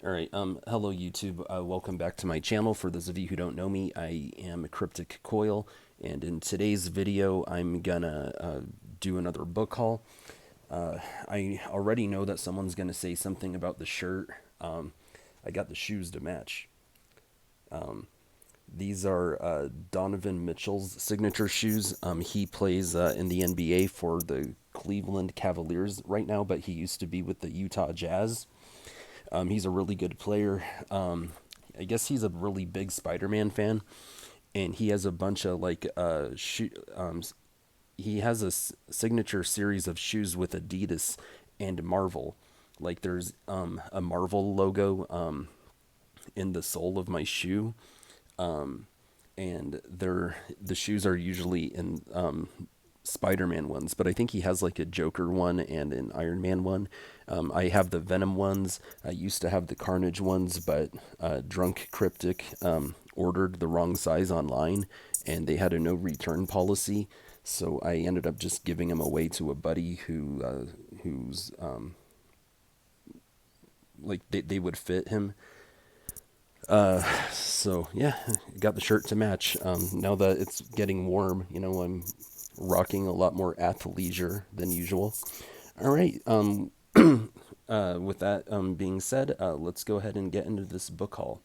All right. Hello, YouTube. Welcome back to my channel. For those of you who don't know me, I am Cryptic Coil, and in today's video, I'm gonna do another book haul. I already know that someone's gonna say something about the shirt. I got the shoes to match. These are Donovan Mitchell's signature shoes. He plays in the NBA for the Cleveland Cavaliers right now, but he used to be with the Utah Jazz. He's a really good player. I guess he's a really big Spider-Man fan, and he has a bunch of he has a signature series of shoes with Adidas and Marvel. Like there's a Marvel logo in the sole of my shoe, and the shoes are usually in Spider-Man ones, but I think he has like a Joker one and an Iron Man one. I have the Venom ones. I used to have the Carnage ones, but Drunk Cryptic ordered the wrong size online, and they had a no return policy. So I ended up just giving them away to a buddy who's like they would fit him. So yeah, got the shirt to match. Now that it's getting warm, I'm rocking a lot more athleisure than usual. All right. With that being said, let's go ahead and get into this book haul.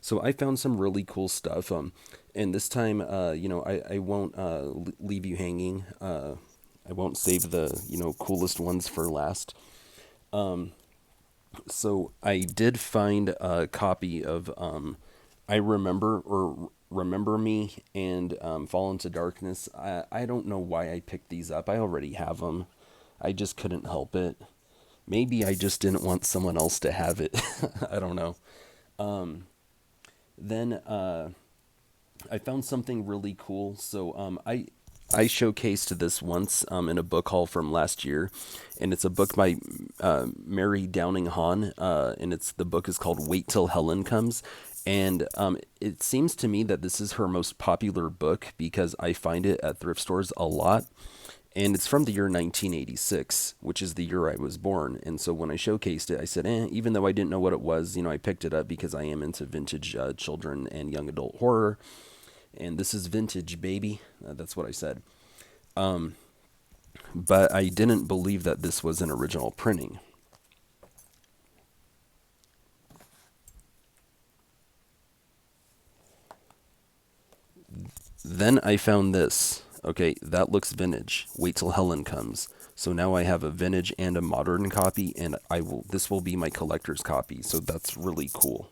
So I found some really cool stuff. And this time, I won't leave you hanging. I won't save the coolest ones for last. So I did find a copy of I Remember or Remember Me and Fall into Darkness. I don't know why I picked these up. I already have them. I just couldn't help it. Maybe I just didn't want someone else to have it. I don't know. Then I found something really cool. So I showcased this once in a book haul from last year, and it's a book by Mary Downing Hahn, and the book is called Wait Till Helen Comes, and it seems to me that this is her most popular book because I find it at thrift stores a lot. And it's from the year 1986, which is the year I was born. And so when I showcased it, I said, even though I didn't know what it was, I picked it up because I am into vintage children and young adult horror. And this is vintage, baby. That's what I said. But I didn't believe that this was an original printing. Then I found this. Okay, that looks vintage. Wait till Helen comes. So now I have a vintage and a modern copy, and this will be my collector's copy. So that's really cool.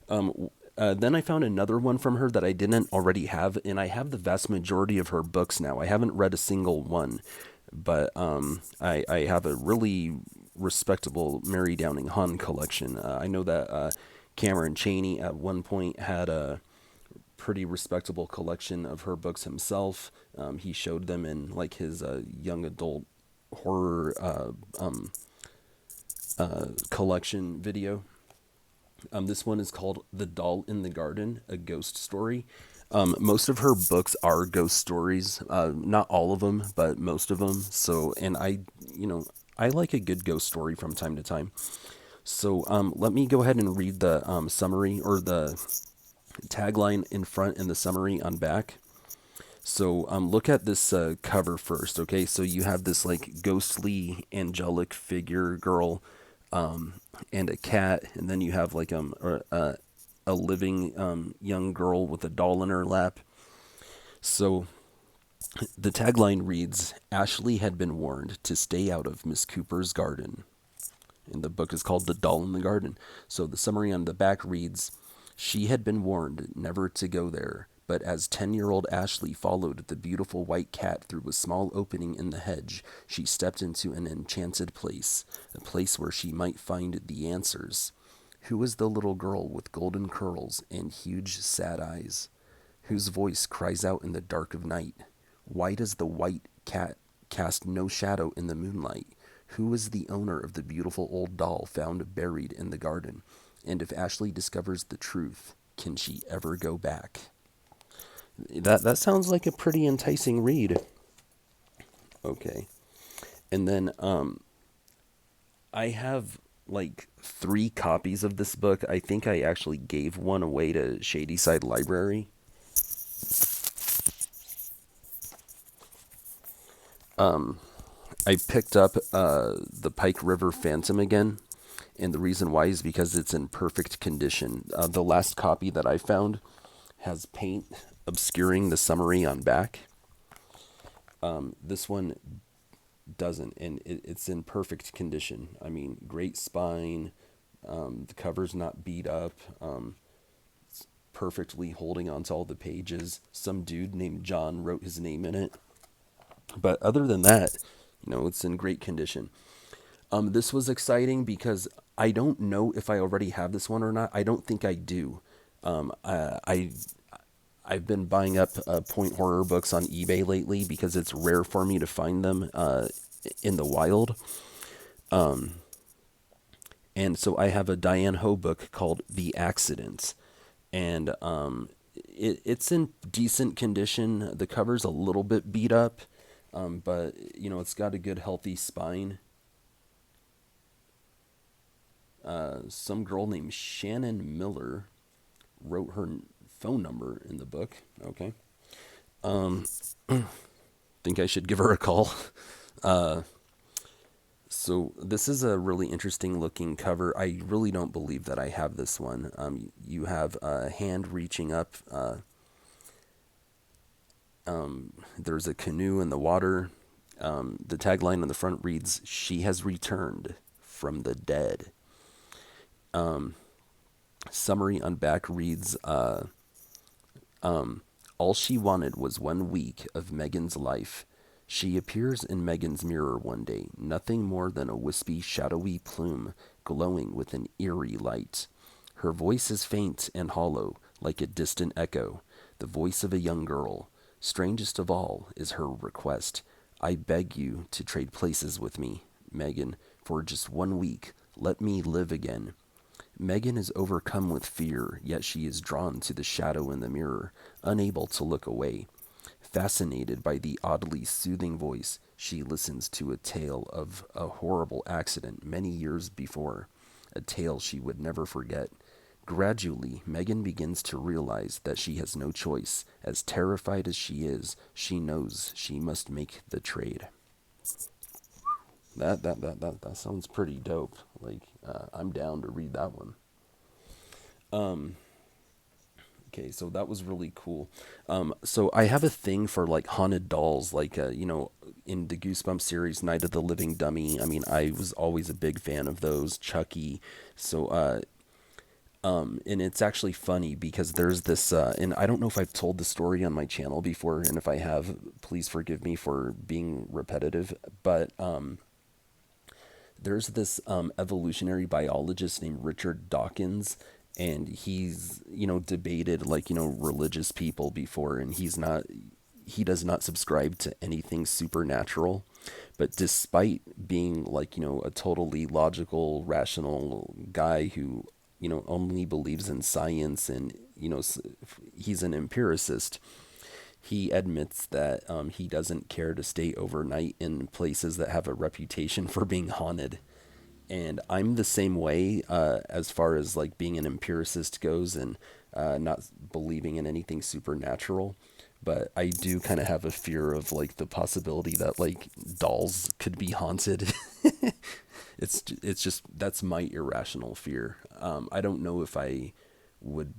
Then I found another one from her that I didn't already have, and I have the vast majority of her books now. I haven't read a single one, but I have a really respectable Mary Downing Hahn collection. I know that Cameron Chaney at one point had a pretty respectable collection of her books himself. He showed them in like his young adult horror collection video. This one is called The Doll in the Garden, a ghost story. Most of her books are ghost stories. Not all of them, but most of them. So, and I like a good ghost story from time to time. So, let me go ahead and read the summary or the tagline in front and the summary on back. So, look at this cover first, okay? So you have this like ghostly angelic figure girl and a cat, and then you have like a living young girl with a doll in her lap. So the tagline reads, Ashley had been warned to stay out of Miss Cooper's garden. And the book is called The Doll in the Garden. So the summary on the back reads, she had been warned never to go there, but as 10-year-old Ashley followed the beautiful white cat through a small opening in the hedge, she stepped into an enchanted place, a place where she might find the answers. Who is the little girl with golden curls and huge sad eyes, whose voice cries out in the dark of night? Why does the white cat cast no shadow in the moonlight? Who is the owner of the beautiful old doll found buried in the garden? And if Ashley discovers the truth, can she ever go back? That sounds like a pretty enticing read. Okay. And then I have like 3 copies of this book. I think I actually gave one away to Shadyside Library. I picked up the Pike River Phantom again, and the reason why is because it's in perfect condition. The last copy that I found has paint obscuring the summary on back. This one doesn't, and it's in perfect condition. I mean, great spine. The cover's not beat up. Perfectly holding onto all the pages. Some dude named John wrote his name in it. But other than that, it's in great condition. This was exciting because I don't know if I already have this one or not. I don't think I do. I've been buying up point horror books on eBay lately because it's rare for me to find them in the wild. And so I have a Diane Ho book called The Accident, and it's in decent condition. The cover's a little bit beat up, but it's got a good healthy spine. Some girl named Shannon Miller wrote her phone number in the book. Okay. Think I should give her a call. So this is a really interesting looking cover. I really don't believe that I have this one. You have a hand reaching up. There's a canoe in the water. The tagline on the front reads, "She has returned from the dead." Summary on back reads, all she wanted was 1 week of Megan's life. She appears in Megan's mirror one day, nothing more than a wispy, shadowy plume glowing with an eerie light. Her voice is faint and hollow, like a distant echo, the voice of a young girl. Strangest of all is her request. I beg you to trade places with me, Megan, for just 1 week. Let me live again. Megan is overcome with fear, yet she is drawn to the shadow in the mirror, unable to look away. Fascinated by the oddly soothing voice, she listens to a tale of a horrible accident many years before, a tale she would never forget. Gradually, Megan begins to realize that she has no choice. As terrified as she is, she knows she must make the trade. That sounds pretty dope. Like, I'm down to read that one. Okay, so that was really cool. So I have a thing for like haunted dolls, like in the Goosebumps series, Night of the Living Dummy. I mean, I was always a big fan of those. Chucky. So and it's actually funny because there's this, and I don't know if I've told the story on my channel before, and if I have, please forgive me for being repetitive. But there's this evolutionary biologist named Richard Dawkins, and he's debated like religious people before, and he does not subscribe to anything supernatural. But despite being like a totally logical, rational guy who only believes in science, and he's an empiricist, he admits that he doesn't care to stay overnight in places that have a reputation for being haunted. And I'm the same way as far as like being an empiricist goes, and not believing in anything supernatural. But I do kind of have a fear of like the possibility that like dolls could be haunted. It's just that's my irrational fear. I don't know if I would.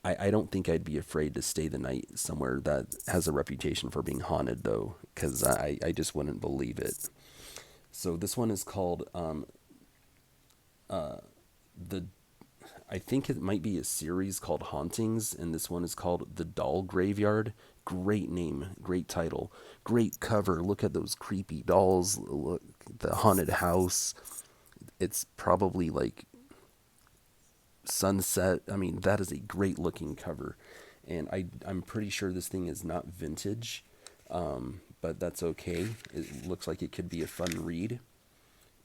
I don't think I'd be afraid to stay the night somewhere that has a reputation for being haunted, though, because I just wouldn't believe it. So this one is called the I think it might be a series called Hauntings, and this one is called The Doll Graveyard. Great name, great title, great cover. Look at those creepy dolls. Look, the haunted house. It's probably like sunset. I mean, that is a great looking cover, and I'm pretty sure this thing is not vintage, but that's okay. It looks like it could be a fun read.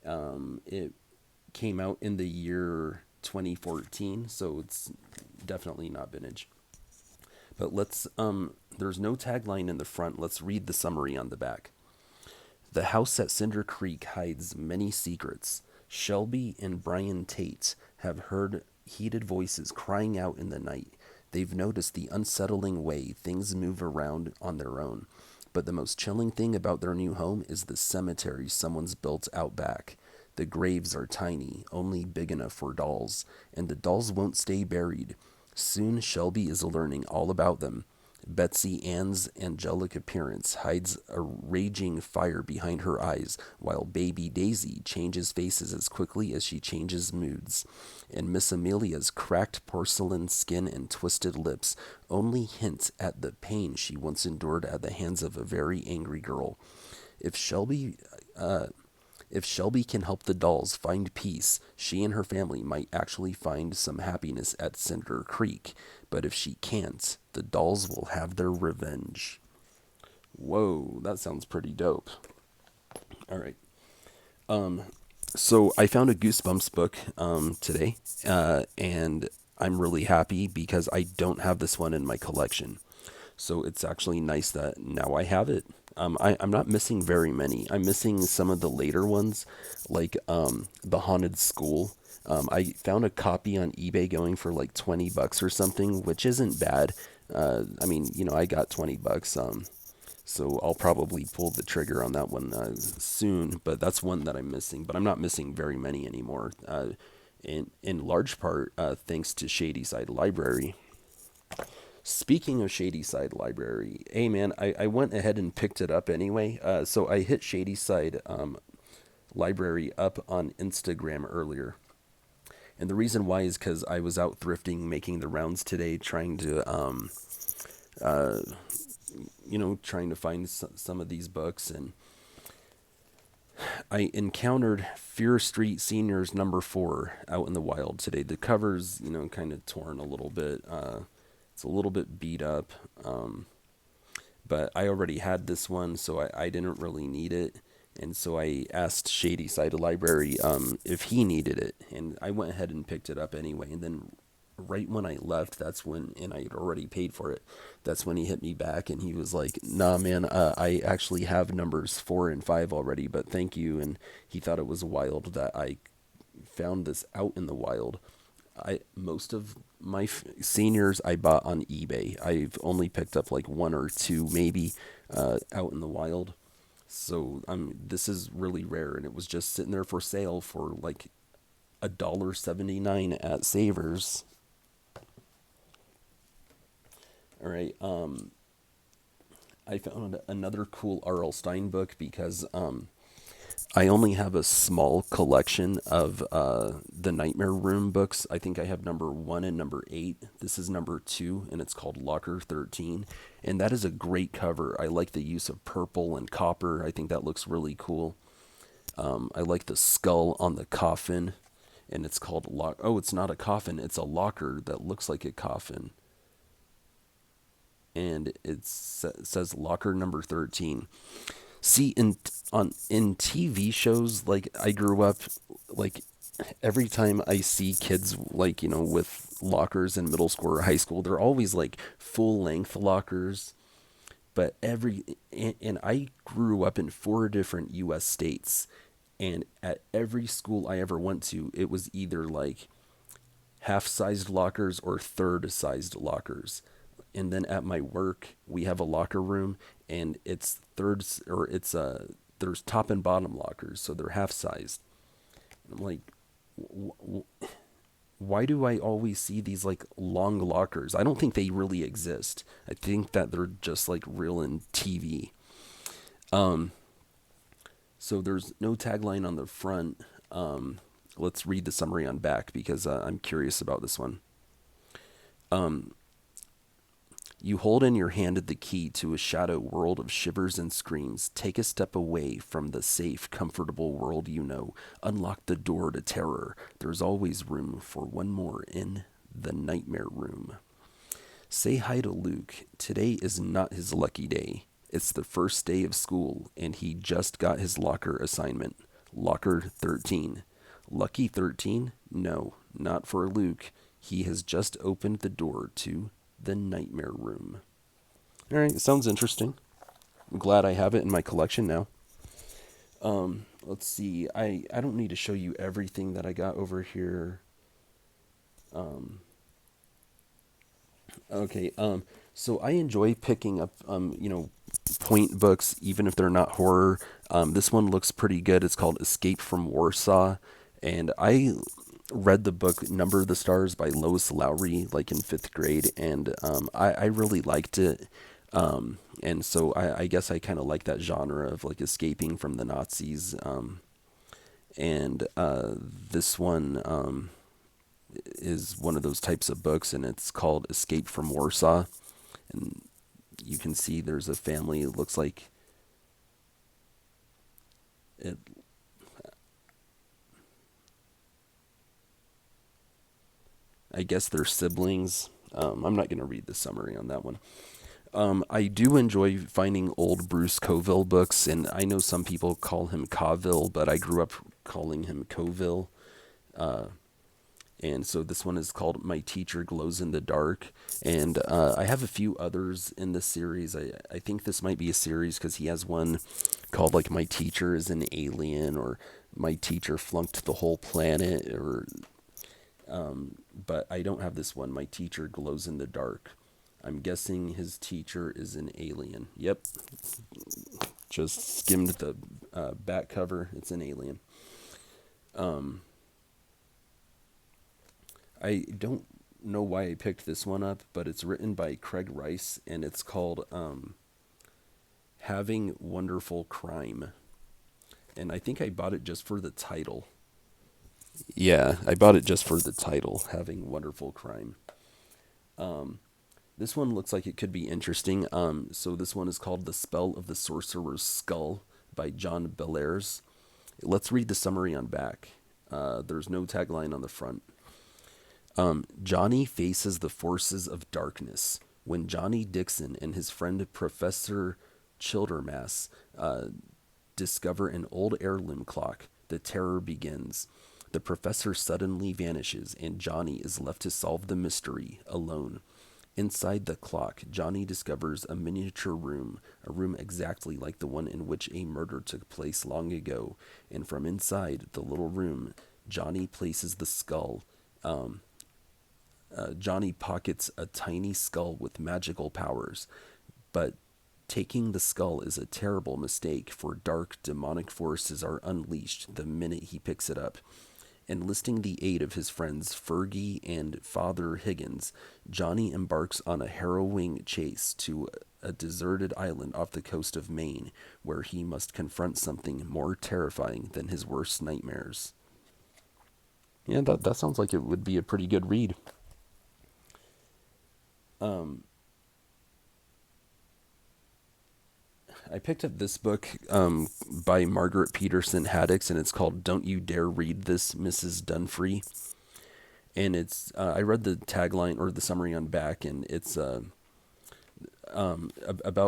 It came out in the year 2014, so it's definitely not vintage. But there's no tagline in the front. Let's read the summary on the back. The house at Cinder Creek hides many secrets. Shelby and Brian Tate have heard heated voices crying out in the night. They've noticed the unsettling way things move around on their own. But the most chilling thing about their new home is the cemetery someone's built out back. The graves are tiny, only big enough for dolls, and the dolls won't stay buried. Soon Shelby is learning all about them. Betsy Ann's angelic appearance hides a raging fire behind her eyes, while baby Daisy changes faces as quickly as she changes moods. And Miss Amelia's cracked porcelain skin and twisted lips only hint at the pain she once endured at the hands of a very angry girl. If Shelby uh, if Shelby can help the dolls find peace, she and her family might actually find some happiness at Cinder Creek. But if she can't, the dolls will have their revenge. Whoa, that sounds pretty dope. All right. Um, so I found a Goosebumps book today, and I'm really happy because I don't have this one in my collection. So it's actually nice that now I have it. I'm not missing very many. I'm missing some of the later ones, like The Haunted School. I found a copy on eBay going for like $20 or something, which isn't bad. I mean, I got $20. So I'll probably pull the trigger on that one soon. But that's one that I'm missing. But I'm not missing very many anymore. In large part, thanks to Shadyside Library. Speaking of Shadyside Library, hey man, I went ahead and picked it up anyway. So I hit Shadyside Library up on Instagram earlier. And the reason why is because I was out thrifting, making the rounds today, uh, trying to find some of these books. And I encountered Fear Street Seniors #4 out in the wild today. The cover's, kind of torn a little bit. It's a little bit beat up. But I already had this one, so I didn't really need it. And so I asked Shadyside Library if he needed it. And I went ahead and picked it up anyway. And then right when I left, and I had already paid for it, that's when he hit me back and he was like, nah, man, I actually have numbers 4 and 5 already, but thank you. And he thought it was wild that I found this out in the wild. Most of my seniors I bought on eBay. I've only picked up like one or two maybe out in the wild. So this is really rare, and it was just sitting there for sale for like $1.79 at Savers. All right. I found another cool R.L. Stein book because I only have a small collection of the Nightmare Room books. I think I have #1 and #8. This is #2, and it's called Locker 13. And that is a great cover. I like the use of purple and copper. I think that looks really cool. I like the skull on the coffin, and it's called lock. Oh, it's not a coffin. It's a locker that looks like a coffin, and says Locker #13. See, in TV shows, like I grew up, like every time I see kids like with lockers in middle school or high school, they're always like full length lockers. But and I grew up in 4 different U.S. states, and at every school I ever went to, it was either like half-sized lockers or third-sized lockers. And then at my work, we have a locker room, and it's thirds or it's there's top and bottom lockers, so they're half-sized. I'm like, why do I always see these like long lockers? I don't think they really exist. I think that they're just like real in TV. Um, so there's no tagline on the front. Let's read the summary on back because I'm curious about this one. Um, You hold in your hand the key to a shadow world of shivers and screams. Take a step away from the safe, comfortable world you know. Unlock the door to terror. There's always room for one more in the Nightmare Room. Say hi to Luke. Today is not his lucky day. It's the first day of school, and he just got his locker assignment. Locker 13. Lucky 13? No, not for Luke. He has just opened the door to the Nightmare Room. All right, sounds interesting. I'm glad I have it in my collection now. let's see. I don't need to show you everything that I got over here. Um, okay. So I enjoy picking up, point books, even if they're not horror. This one looks pretty good. It's called Escape from Warsaw, and I read the book Number of the Stars by Lois Lowry like in fifth grade, and I really liked it. And so I guess I kind of like that genre of like escaping from the Nazis. And this one is one of those types of books, and it's called Escape from Warsaw. And you can see there's a family. It looks like it. I guess they're siblings. I'm not going to read the summary on that one. I do enjoy finding old Bruce Coville books, and I know some people call him Coville, but I grew up calling him Coville. Uh, and so this one is called My Teacher Glows in the Dark. And I have a few others in this series. I think this might be a series because he has one called like My Teacher is an Alien, or My Teacher Flunked the Whole Planet, or but I don't have this one. My Teacher Glows in the Dark. I'm guessing his teacher is an alien. Yep, just skimmed the back cover. It's an alien. Um, I don't know why I picked this one up, but it's written by Craig Rice, and it's called Having Wonderful Crime. And I think I bought it just for the title. Yeah, I bought it just for the title, Having Wonderful Crime. Um, this one looks like it could be interesting. So this one is called The Spell of the Sorcerer's Skull by John Bellairs. Let's read the summary on back. There's no tagline on the front. Johnny faces the forces of darkness. When Johnny Dixon and his friend Professor Childermass discover an old heirloom clock, the terror begins. The professor suddenly vanishes, and Johnny is left to solve the mystery alone. Inside the clock, Johnny discovers a miniature room, a room exactly like the one in which a murder took place long ago. And from inside the little room, Johnny places the skull. Johnny pockets a tiny skull with magical powers, but taking the skull is a terrible mistake, for dark, demonic forces are unleashed the minute he picks it up. Enlisting the aid of his friends Fergie and Father Higgins, Johnny embarks on a harrowing chase to a deserted island off the coast of Maine, where he must confront something more terrifying than his worst nightmares. Yeah, that sounds like it would be a pretty good read. Um, I picked up this book by Margaret Peterson Haddix, and it's called "Don't You Dare Read This, Mrs. Dunfree." And it's I read the tagline or the summary on back, and it's about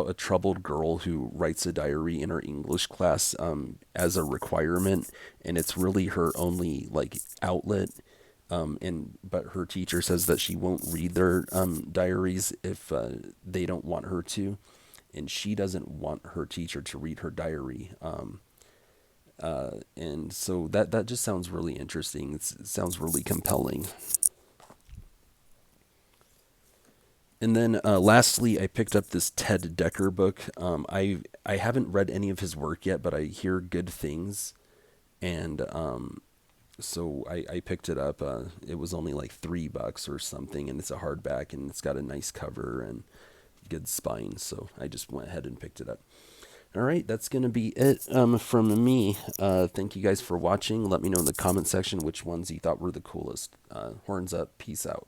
a troubled girl who writes a diary in her English class as a requirement, and it's really her only like outlet. And but her teacher says that she won't read their diaries if they don't want her to, and she doesn't want her teacher to read her diary. And so that just sounds really interesting. It sounds really compelling. And then lastly, I picked up this Ted Decker book. I haven't read any of his work yet, but I hear good things, and so I picked it up. It was only like $3 or something, and it's a hardback, and it's got a nice cover and good spine. So I just went ahead and picked it up. All right, that's gonna be it from me. Thank you guys for watching. Let me know in the comment section which ones you thought were the coolest. Horns up. Peace out.